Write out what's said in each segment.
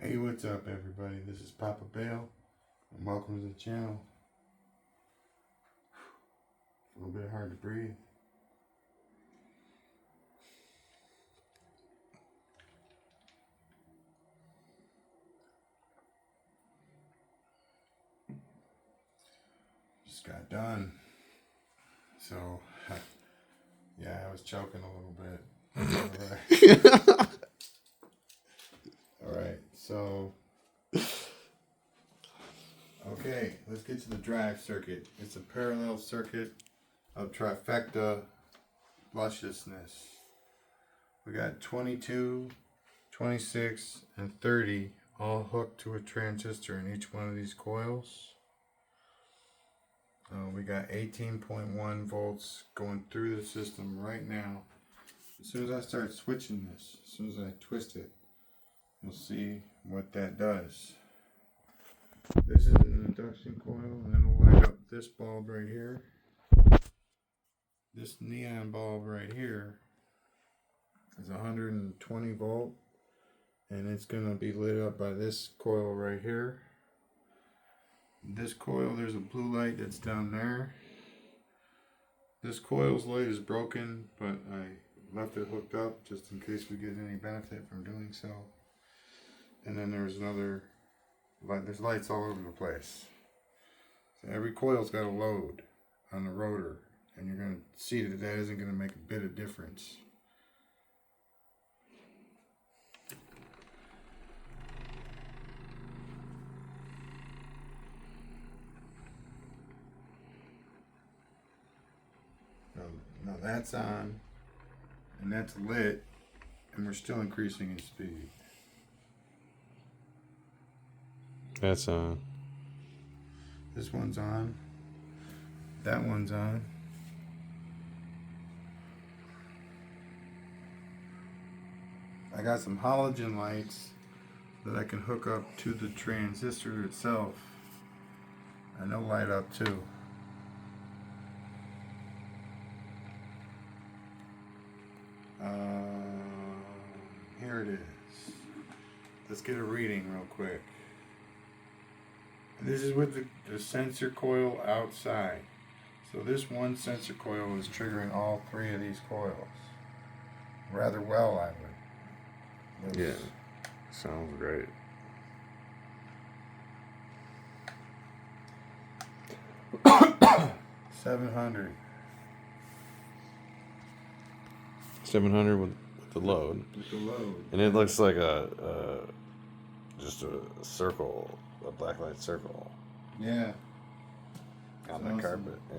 Hey, what's up, everybody? This is Papa Bale, and welcome to the channel. A little bit hard to breathe. Just got done. So, yeah, I was choking a little bit. All right, so, okay, let's get to the drive circuit. It's a parallel circuit of trifecta lusciousness. We got 22, 26, and 30 all hooked to a transistor in each one of these coils. We got 18.1 volts going through the system right now. As soon as I start switching this, as soon as I twist it, you'll see what that does. This is an induction coil, and it'll light up this bulb right here. This neon bulb right here is 120 volt, and it's going to be lit up by this coil right here. This coil, there's a blue light that's down there. This coil's light is broken, but I left it hooked up just in case we get any benefit from doing so. And then there's another light. There's lights all over the place. So every coil's got a load on the rotor, and you're going to see that that isn't going to make a bit of difference. Now that's on, and that's lit, and we're still increasing in speed. That's on. This one's on. That one's on. I got some halogen lights that I can hook up to the transistor itself, and they'll light up too. Here it is. Let's get a reading real quick. This is with the sensor coil outside. So this one sensor coil is triggering all three of these coils. Rather well, I would. Yeah, sounds great. $700. 700 with the load. With the load. And it looks like just a circle, a black light circle. Yeah. On the carpet. Yeah.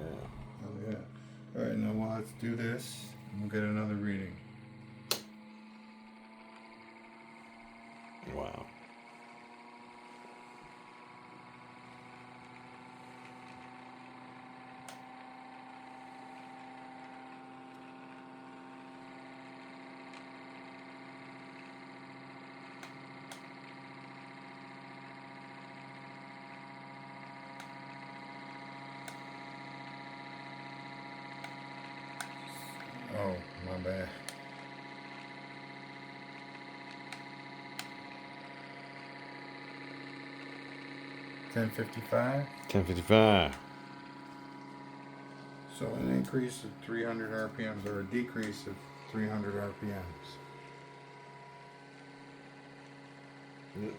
Oh yeah. Alright, now well, let's do this and we'll get another reading. Wow. Oh, my bad. $10.55. 1055. So an increase of 300 RPMs or a decrease of 300 RPMs. Yep.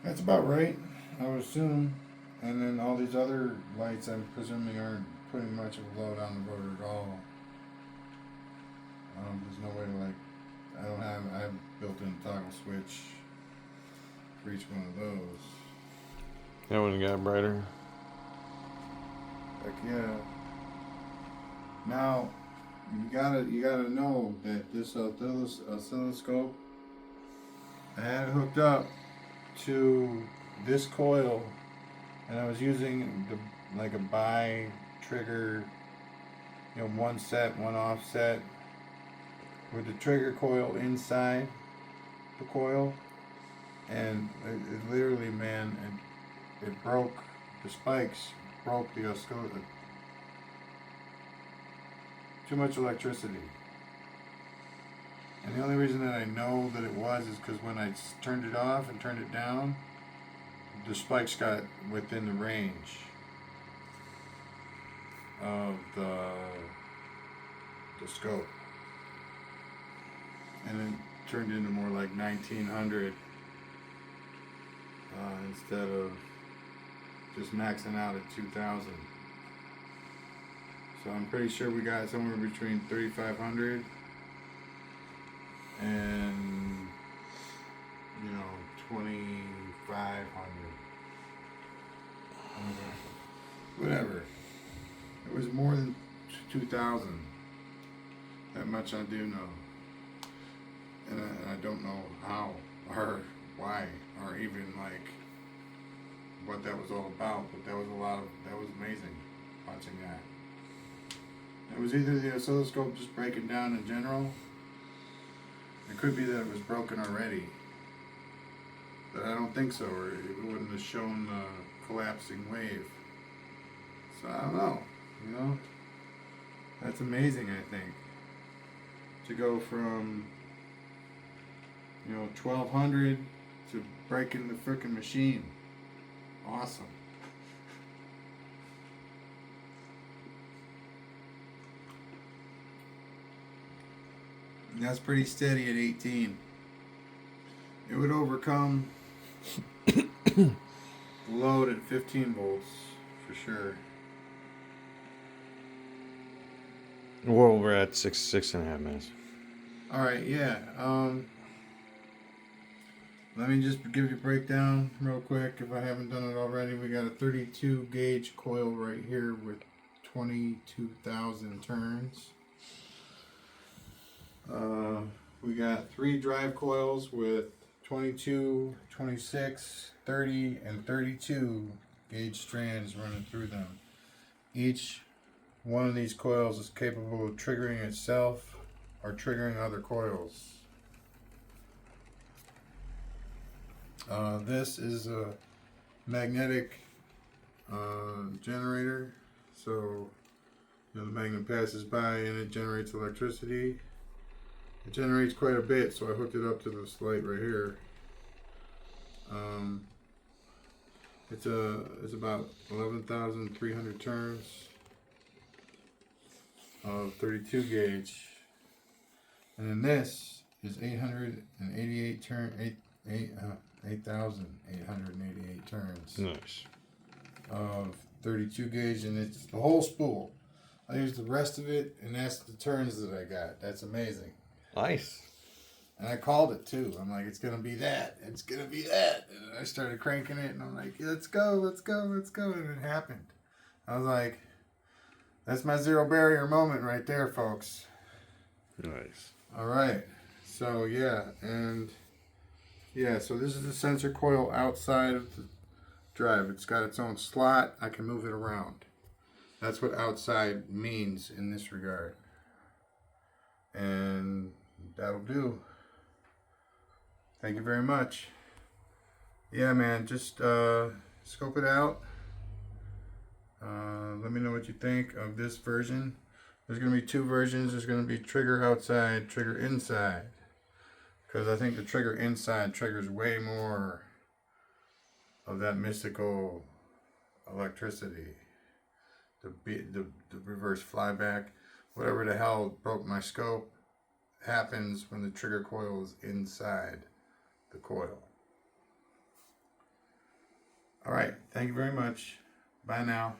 That's about right, I would assume. And then all these other lights, I'm presuming, aren't putting much of a load on the rotor at all. There's no way to I have built-in toggle switch for each one of those. That one got brighter. Heck yeah. Now, you gotta know that this oscilloscope, I had it hooked up to this coil, and I was using like a bi-trigger, one set, one offset, with the trigger coil inside the coil, and it literally, man, it broke, the spikes broke the oscilloscope. Too much electricity. And the only reason that I know that it was is because when I turned it off and turned it down, the spikes got within the range of the scope. And it turned into more like 1900 instead of just maxing out at 2000. So I'm pretty sure we got somewhere between 3500 and 2500. Whatever. It was more than 2000. That much I do know. And I don't know how or why or even like what that was all about, but that was amazing watching that. It was either the oscilloscope just breaking down in general. It could be that it was broken already, but I don't think so, or it wouldn't have shown the collapsing wave. So I don't know, that's amazing, I think, to go from 1200 to breaking the frickin' machine. Awesome. And that's pretty steady at 18. It would overcome the load at 15 volts for sure. Well, we're at 6.5 minutes. All right, yeah. Let me just give you a breakdown real quick if I haven't done it already. We got a 32 gauge coil right here with 22,000 turns. We got 3 drive coils with 22, 26, 30, and 32 gauge strands running through them. Each one of these coils is capable of triggering itself or triggering other coils. This is a magnetic generator, so the magnet passes by and it generates electricity. It generates quite a bit, so I hooked it up to this light right here. It's about 11,300 turns of 32 gauge, and then this is 888 turn 8,888 turns. Nice. Of 32 gauge, and it's the whole spool. I used the rest of it, and that's the turns that I got. That's amazing. Nice. And I called it too. I'm like, it's gonna be that. It's gonna be that. And I started cranking it, and I'm like, let's go, let's go, let's go. And it happened. I was like, that's my zero barrier moment right there, folks. Nice. All right. So yeah, so this is the sensor coil outside of the drive. It's got its own slot. I can move it around. That's what outside means in this regard. And that'll do. Thank you very much. Yeah, man, just scope it out. Let me know what you think of this version. There's going to be 2 versions. There's going to be trigger outside, trigger inside. Because I think the trigger inside triggers way more of that mystical electricity. The reverse flyback, whatever the hell broke my scope, happens when the trigger coil is inside the coil. All right, thank you very much. Bye now.